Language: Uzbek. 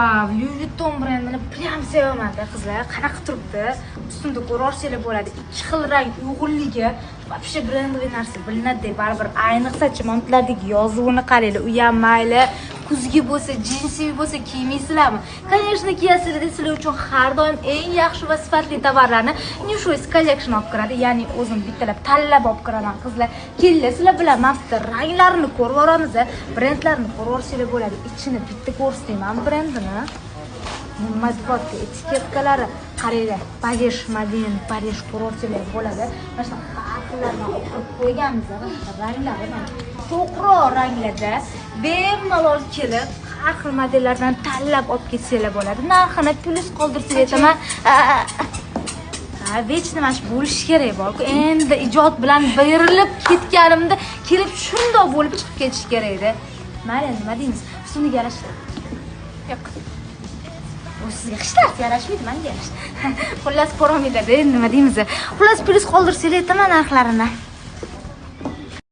Louis Vuitton brendini prям sevaman-da qizlar. Qanaqa turibdi? Ustunda ko'rarsanglar bo'ladi. Ikki xil rang uyg'unligi вообще brendli narsa bilinadi. Baribir ayniqsa montlardagi yozuvini qaranglar. U ham mayli kuzgi bo'lsa, jinsi bo'lsa kiymaysizlarmi? Конечно, kiyasizlar, sizlar uchun har doim eng yaxshi va sifatli tovarlarni New Choice Collection olib kiradi. Ya'ni o'zim bittalab tanlab olib kiraman qizlar. Kelinglar, sizlar bilan mana bitta ranglarini ko'rib olamiz, brendlarini ko'rib olsanglar bo'ladi. Ichini bitta ko'rsatayman brendini. Matbuotga etiketkalari qaranglar. Parij Madin, Parij ko'rib bo'ladi. Mana shunaqa xillarni olib qo'yganmiz, ranglari mana to'qroq ranglarda bemalol kelib, har xil modellardan tanlab olib ketsanglar bo'ladi. Narxini plyus qoldirsangiz aytaman. Vechni mana shu bo'lish kerak borku. Endi ijod bilan berilib ketganimda kelib shundoq bo'lib chiqib ketish kerak edi. Mayli, nima deymiz? Ustunga yarashdi. Yo'q. Bu sizga hech narsa yarashmaydi, menga yarashdi. Xullas, ko'rolmaydi, nima deymiz? Xullas, plyus qoldirsanglar aytaman narxlarini.